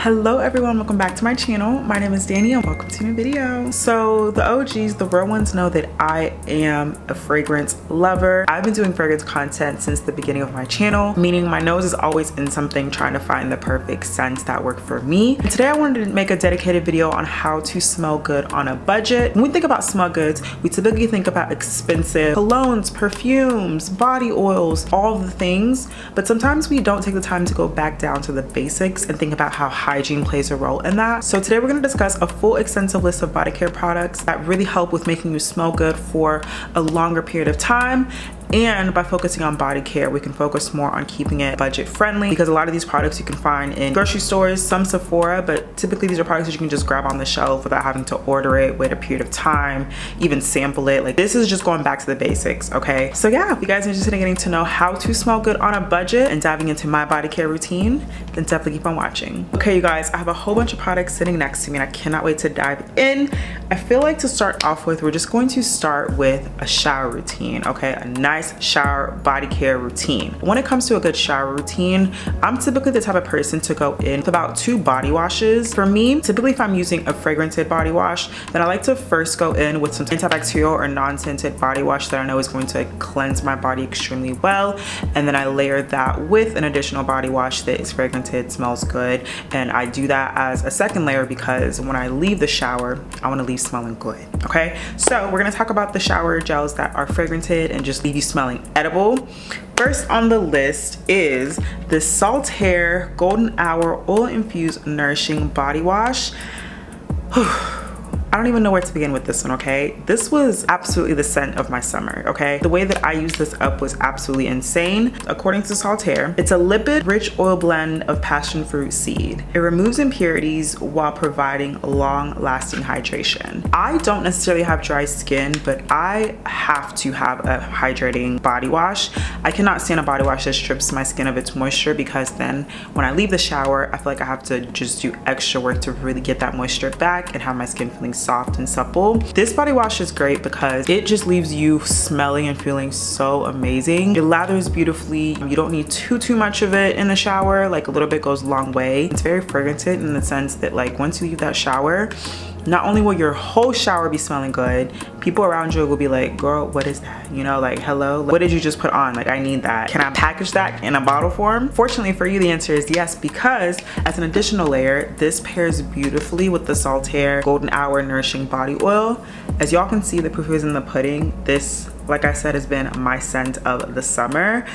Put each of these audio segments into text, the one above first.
Hello everyone, welcome back to my channel. My name is Dani and welcome to a new video. So the OGs, the real ones, know that I am a fragrance lover. I've been doing fragrance content since the beginning of my channel, meaning my nose is always in something trying to find the perfect scents that work for me. And today I wanted to make a dedicated video on how to smell good on a budget. When we think about smell goods, we typically think about expensive colognes, perfumes, body oils, all the things, but sometimes we don't take the time to go back down to the basics and think about how hygiene plays a role in that. So today we're going to discuss a full extensive list of body care products that really help with making you smell good for a longer period of time. And by focusing on body care, we can focus more on keeping it budget friendly, because a lot of these products you can find in grocery stores, some Sephora, but typically these are products that you can just grab on the shelf without having to order it, wait a period of time, even sample it. Like, this is just going back to the basics, okay? So yeah, if you guys are interested in getting to know how to smell good on a budget and diving into my body care routine, then definitely keep on watching. Okay, you guys, I have a whole bunch of products sitting next to me and I cannot wait to dive in. I feel like to start off with, we're just going to start with a shower routine, okay? A nice shower body care routine. When it comes to a good shower routine, I'm typically the type of person to go in with about 2 body washes. For me, typically if I'm using a fragrance body wash, then I like to first go in with some antibacterial or non-scented body wash that I know is going to cleanse my body extremely well, and then I layer that with an additional body wash that is fragranted, smells good, and I do that as a second layer because when I leave the shower, I want to leave smelling good. Okay, so we're going to talk about the shower gels that are fragranted and just leave you smelling edible. First on the list is the Saltaire Golden Hour Oil Infused Nourishing Body Wash. I don't even know where to begin with this one, okay? This was absolutely the scent of my summer, okay? The way that I used this up was absolutely insane. According to Saltaire, it's a lipid rich oil blend of passion fruit seed. It removes impurities while providing long-lasting hydration. I don't necessarily have dry skin, but I have to have a hydrating body wash. I cannot stand a body wash that strips my skin of its moisture, because then when I leave the shower, I feel like I have to just do extra work to really get that moisture back and have my skin feeling soft and supple. This body wash is great because it just leaves you smelling and feeling so amazing. It lathers beautifully. You don't need too much of it in the shower. Like, a little bit goes a long way. It's very fragranted in the sense that, like, once you leave that shower, not only will your whole shower be smelling good, people around you will be like, girl, what is that? You know, like, hello, what did you just put on? Like, I need that. Can I package that in a bottle form? Fortunately for you, the answer is yes, because as an additional layer, this pairs beautifully with the Saltaire Golden Hour Nourishing Body Oil. As y'all can see, the proof is in the pudding. This, like I said, has been my scent of the summer.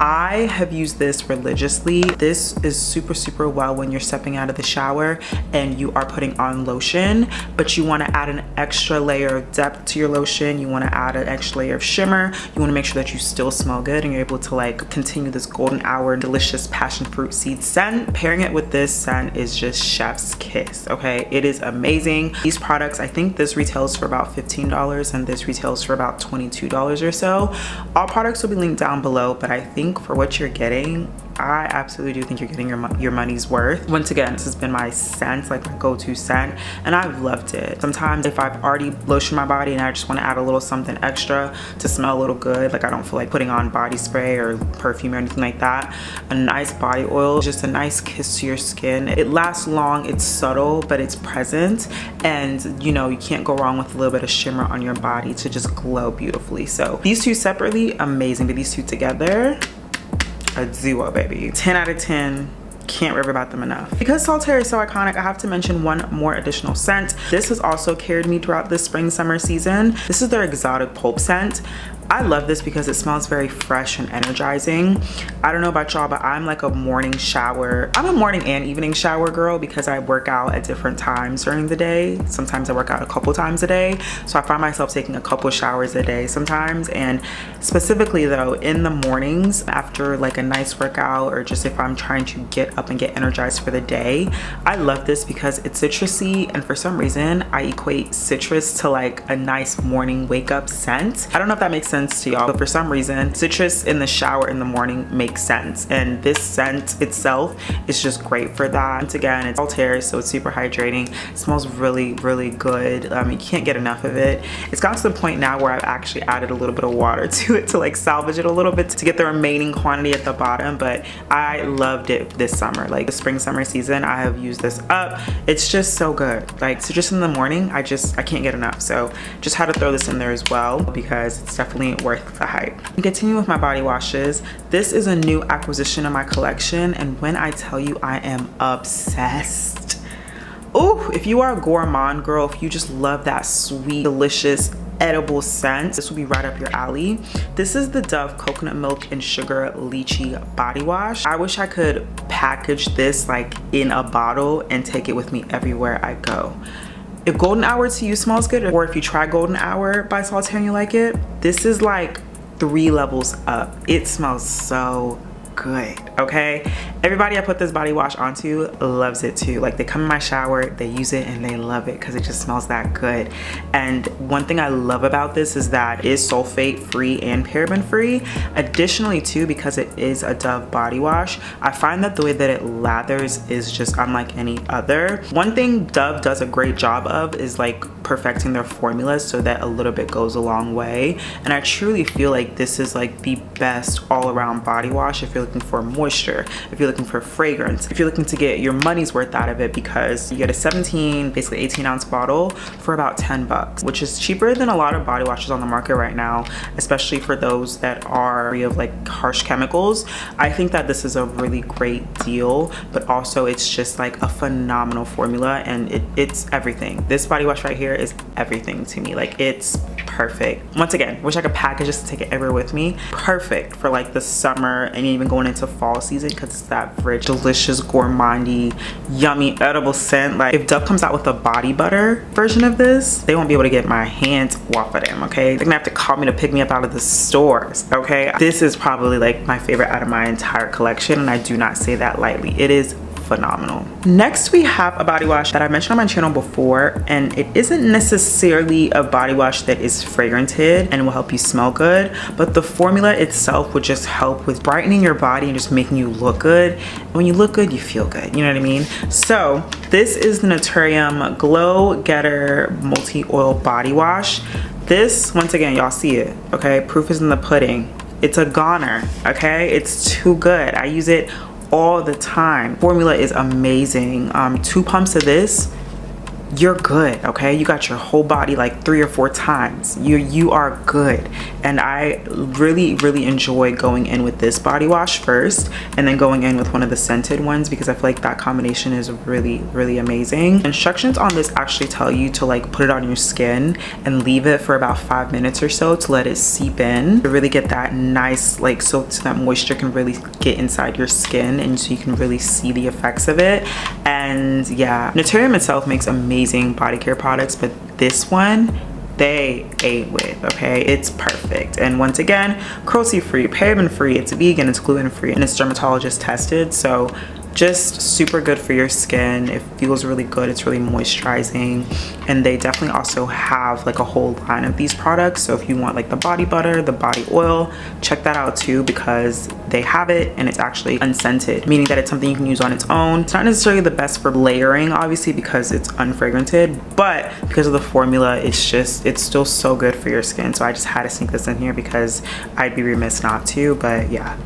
I have used this religiously. This is super well when you're stepping out of the shower and you are putting on lotion, but you want to add an extra layer of depth to your lotion. You want to add an extra layer of shimmer. You want to make sure that you still smell good and you're able to, like, continue this golden hour delicious passion fruit seed scent. Pairing it with this scent is just chef's kiss, okay? It is amazing. These products, I think this retails for about $15 and this retails for about $22 or so. All products will be linked down below, but I think for what you're getting, I absolutely do think you're getting your money's worth. Once again, this has been my scent, like my go-to scent, and I've loved it. Sometimes if I've already lotioned my body and I just want to add a little something extra to smell a little good, like I don't feel like putting on body spray or perfume or anything like that, a nice body oil is just a nice kiss to your skin. It lasts long, it's subtle, but it's present, and you know, you can't go wrong with a little bit of shimmer on your body to just glow beautifully. So these two separately, amazing, but these two together, a duo, baby. 10 out of 10. Can't rave about them enough. Because Saltaire is so iconic, I have to mention one more additional scent. This has also carried me throughout the spring summer season. This is their exotic pulp scent. I love this because it smells very fresh and energizing. I don't know about y'all, but I'm like a morning shower. I'm a morning and evening shower girl because I work out at different times during the day. Sometimes I work out a couple times a day. So I find myself taking a couple showers a day sometimes. And specifically though, in the mornings after like a nice workout, or just if I'm trying to get up and get energized for the day, I love this because it's citrusy, and for some reason I equate citrus to like a nice morning wake up scent. I don't know if that makes sense sense to y'all, but for some reason citrus in the shower in the morning makes sense, and this scent itself is just great for that. Once again, it's all tears, so it's super hydrating. It smells really good. You can't get enough of it. It's gotten to the point now where I've actually added a little bit of water to it to like salvage it a little bit to get the remaining quantity at the bottom, but I loved it this summer. Like the spring summer season, I have used this up. It's just so good. Like citrus in the morning, I can't get enough. So just had to throw this in there as well because it's definitely worth the hype. Continue with my body washes. This is a new acquisition in my collection, and when I tell you I am obsessed. Oh, if you are a gourmand girl, if you just love that sweet, delicious, edible scent, this will be right up your alley. This is the Dove Coconut Milk and Sugar Lychee Body Wash. I wish I could package this like in a bottle and take it with me everywhere I go. If Golden Hour to you smells good, or if you try Golden Hour by Saltaire and you like it, this is like 3 levels up. It smells so good, okay? Everybody I put this body wash onto loves it too. Like they come in my shower, they use it, and they love it because it just smells that good. And one thing I love about this is that it is sulfate free and paraben free. Additionally too, because it is a Dove body wash, I find that the way that it lathers is just unlike any other. One thing Dove does a great job of is like perfecting their formulas so that a little bit goes a long way. And I truly feel like this is like the best all-around body wash if you're looking for moisture, if you're looking for fragrance, if you're looking to get your money's worth out of it, because you get a 17, basically 18-ounce bottle for about 10 bucks, which is cheaper than a lot of body washes on the market right now, especially for those that are free of like harsh chemicals. I think that this is a really great deal, but also it's just like a phenomenal formula, and it's everything. This body wash right here is everything to me. Like it's perfect. Once again, wish I could package this and take it everywhere with me. Perfect for like the summer and even going into fall season because it's that rich, delicious, gourmandy, yummy, edible scent. Like if Dove comes out with a body butter version of this, they won't be able to get my hands off of them, okay? They're gonna have to call me to pick me up out of the stores, okay? This is probably like my favorite out of my entire collection, and I do not say that lightly. It is phenomenal. Next, we have a body wash that I mentioned on my channel before, and it isn't necessarily a body wash that is fragranted and will help you smell good, but the formula itself would just help with brightening your body and just making you look good. When you look good, you feel good, you know what I mean? So this is the Naturium Glow Getter Multi-Oil Body Wash. This, once again, y'all see it, okay? Proof is in the pudding. It's a goner, okay? It's too good. I use it all the time. Formula is amazing. 2 pumps of this, you're good, okay? You got your whole body like 3 or 4 times. You are good. And I really enjoy going in with this body wash first and then going in with one of the scented ones because I feel like that combination is really amazing. Instructions on this actually tell you to like put it on your skin and leave it for about 5 minutes or so to let it seep in, to really get that nice like so that moisture can really get inside your skin and so you can really see the effects of it. And yeah, Naturium itself makes amazing body care products, but this one they ate with, okay? It's perfect. And once again, cruelty free, paraben free, it's vegan, it's gluten free, and it's dermatologist tested, so just super good for your skin. It feels really good. It's really moisturizing, and they definitely also have like a whole line of these products. So if you want like the body butter, the body oil, check that out too because they have it and it's actually unscented, meaning that it's something you can use on its own. It's not necessarily the best for layering, obviously, because it's unfragranted, but because of the formula, it's still so good for your skin. So I just had to sneak this in here because I'd be remiss not to. But yeah,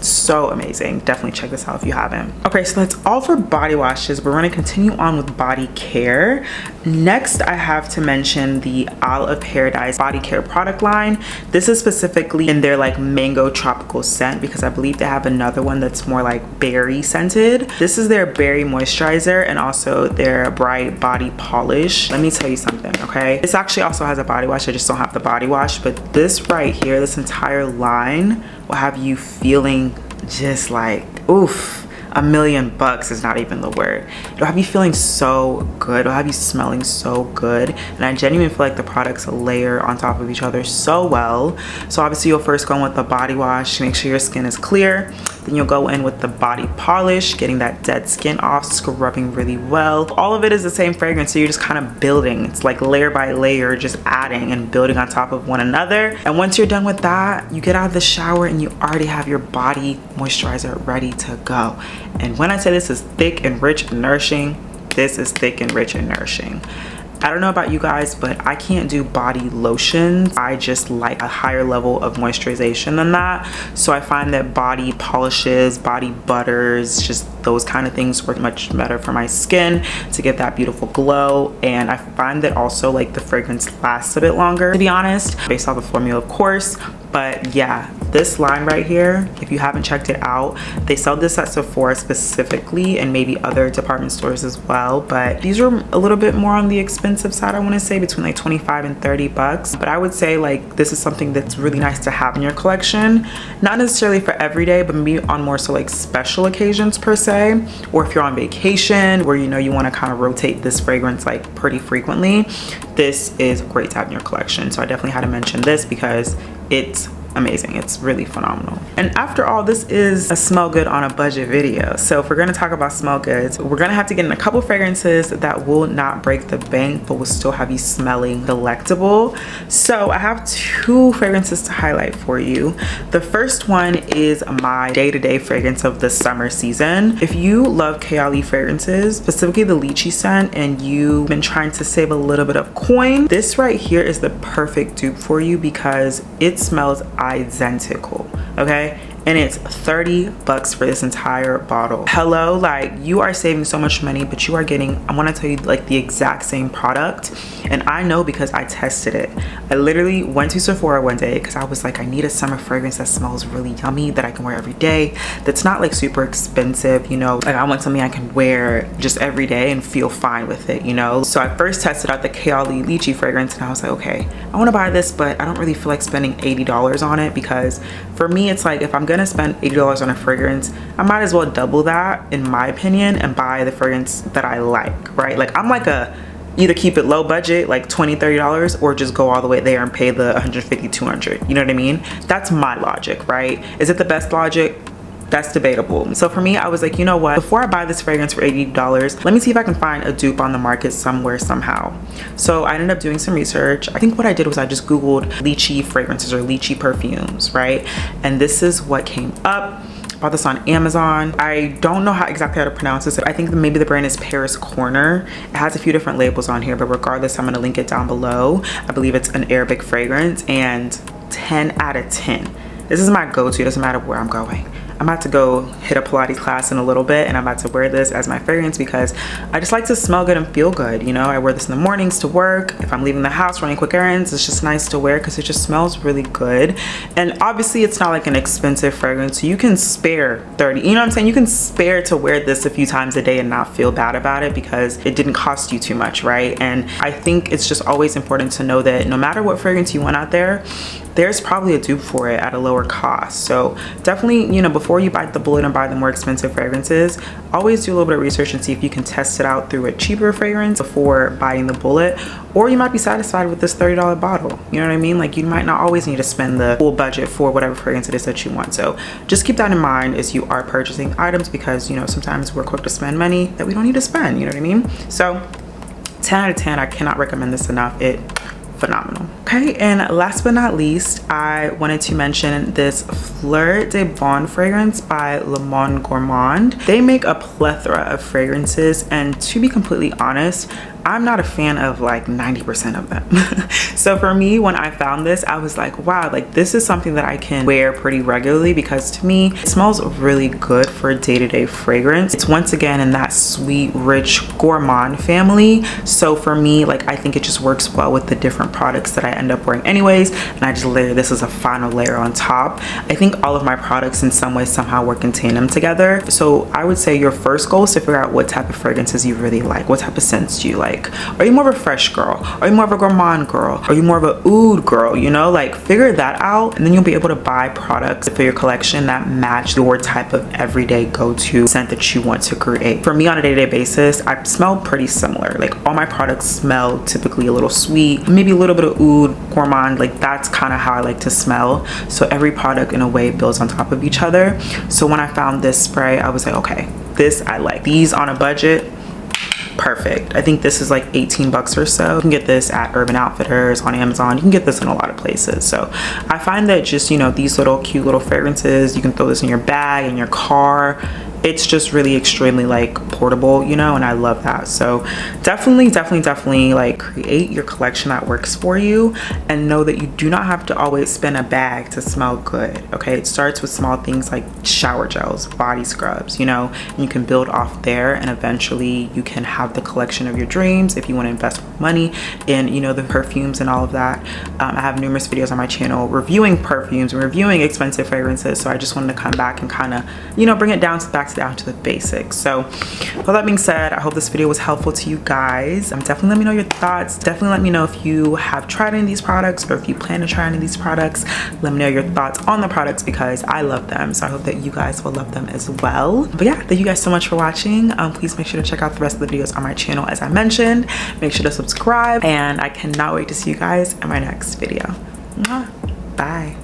so amazing. Definitely check this out if you haven't. Okay, so that's all for body washes. We're going to continue on with body care. Next, I have to mention the Isle of Paradise body care product line. This is specifically in their like mango tropical scent because I believe they have another one that's more like berry scented. This is their berry moisturizer and also their bright body polish. Let me tell you something, okay? This actually also has a body wash. I just don't have the body wash, but this right here, this entire line will have you feeling just like, oof, $1,000,000 is not even the word. It'll have you feeling so good. It'll have you smelling so good. And I genuinely feel like the products layer on top of each other so well. So obviously you'll first go in with the body wash to make sure your skin is clear. Then you'll go in with the body polish, getting that dead skin off, scrubbing really well. All of it is the same fragrance, so you're just kind of building. It's like layer by layer, just adding and building on top of one another. And once you're done with that, you get out of the shower and you already have your body moisturizer ready to go. And when I say this is thick and rich and nourishing, this is thick and rich and nourishing. I don't know about you guys, but I can't do body lotions. I just like a higher level of moisturization than that. So I find that body polishes, body butters, just those kind of things work much better for my skin to give that beautiful glow. And I find that also like the fragrance lasts a bit longer, to be honest, based off the formula, of course. But yeah, this line right here, if you haven't checked it out, they sell this at Sephora specifically and maybe other department stores as well. But these are a little bit more on the expensive side, I want to say, between like 25 and 30 bucks. But I would say like this is something that's really nice to have in your collection. Not necessarily for every day, but maybe on more so like special occasions per se. Or if you're on vacation where you know you want to kind of rotate this fragrance like pretty frequently, this is great to have in your collection. So I definitely had to mention this because it's amazing. It's really phenomenal. And after all, this is a smell good on a budget video. So if we're going to talk about smell goods, we're going to have to get in a couple fragrances that will not break the bank but will still have you smelling delectable. So I have two fragrances to highlight for you. The first one is my day-to-day fragrance of the summer season. If you love Kayali fragrances, specifically the lychee scent, and you've been trying to save a little bit of coin, this right here is the perfect dupe for you because it smells identical, okay? And it's 30 bucks for this entire bottle. Hello, like you are saving so much money, but you are getting, I want to tell you, like the exact same product. And I know because I tested it. I literally went to Sephora one day because I was like, I need a summer fragrance that smells really yummy that I can wear every day, that's not like super expensive, you know, like I want something I can wear just every day and feel fine with it, you know. So I first tested out the Kayali lychee fragrance and I was like, okay, I want to buy this, but I don't really feel like spending $80 on it, because for me it's like if I'm gonna spend $80 on a fragrance, I might as well double that in my opinion and buy the fragrance that I like, right? Like I'm like a either keep it low budget, like $20-$30, or just go all the way there and pay the $150-$200. You know what I mean? That's my logic, right? Is it the best logic? That's debatable. So for me, I was like, you know what, before I buy this fragrance for $80, let me see if I can find a dupe on the market somewhere, somehow. So I ended up doing some research. I think what I did was I just Googled lychee fragrances or lychee perfumes, right? And this is what came up. Bought this on Amazon. I don't know exactly how to pronounce this. I think maybe the brand is Paris Corner. It has a few different labels on here, but regardless, I'm gonna link it down below. I believe it's an Arabic fragrance, and 10 out of 10. This is my go-to, it doesn't matter where I'm going. I'm about to go hit a Pilates class in a little bit and I'm about to wear this as my fragrance because I just like to smell good and feel good. You know, I wear this in the mornings to work. If I'm leaving the house running quick errands, it's just nice to wear because it just smells really good. And obviously it's not like an expensive fragrance, so you can spare 30, you know what I'm saying? You can spare to wear this a few times a day and not feel bad about it because it didn't cost you too much, right? And I think it's just always important to know that no matter what fragrance you want out there, there's probably a dupe for it at a lower cost. So definitely, you know, before you bite the bullet and buy the more expensive fragrances, always do a little bit of research and see if you can test it out through a cheaper fragrance before biting the bullet. Or you might be satisfied with this $30 bottle. You know what I mean? Like you might not always need to spend the full budget for whatever fragrance it is that you want. So just keep that in mind as you are purchasing items, because you know, sometimes we're quick to spend money that we don't need to spend, you know what I mean? So 10 out of 10, I cannot recommend this enough. Phenomenal. Okay, and last but not least, I wanted to mention this Fleur de Bon fragrance by Le Monde Gourmand. They make a plethora of fragrances, and to be completely honest, I'm not a fan of like 90% of them. So for me, when I found this, I was like, wow, like this is something that I can wear pretty regularly, because to me, it smells really good for a day-to-day fragrance. It's once again in that sweet, rich gourmand family. So for me, like I think it just works well with the different products that I end up wearing anyways, and I just layer this as a final layer on top. I think all of my products in some way, somehow work in tandem together. So I would say your first goal is to figure out what type of fragrances you really like. What type of scents do you like? Are you more of a fresh girl? Are you more of a gourmand girl? Are you more of a oud girl? You know, like figure that out, and then you'll be able to buy products for your collection that match your type of everyday go-to scent that you want to create. For me, on a day-to-day basis, I smell pretty similar. Like all my products smell typically a little sweet, maybe a little bit of oud, food gourmand. Like that's kind of how I like to smell. So every product in a way builds on top of each other. So when I found this spray, I was like, okay, this I like. These on a budget, perfect. I think this is like 18 bucks or so. You can get this at Urban Outfitters, on Amazon. You can get this in a lot of places. So I find that just, you know, these little cute little fragrances, you can throw this in your bag, in your car. It's just really extremely like portable, you know, and I love that. So definitely like create your collection that works for you, and know that you do not have to always spend a bag to smell good. Okay, it starts with small things like shower gels, body scrubs, you know, and you can build off there, and eventually you can have the collection of your dreams if you want to invest money in, you know, the perfumes and all of that. I have numerous videos on my channel reviewing perfumes and reviewing expensive fragrances, so I just wanted to come back and kind of, you know, bring it down to the basics. So with all that being said, I hope this video was helpful to you guys. Definitely let me know your thoughts. Definitely let me know if you have tried any of these products, or if you plan to try any of these products. Let me know your thoughts on the products, because I love them, so I hope that you guys will love them as well. But yeah, thank you guys so much for watching. Please make sure to check out the rest of the videos on my channel as I mentioned. Make sure to subscribe, and I cannot wait to see you guys in my next video. Bye.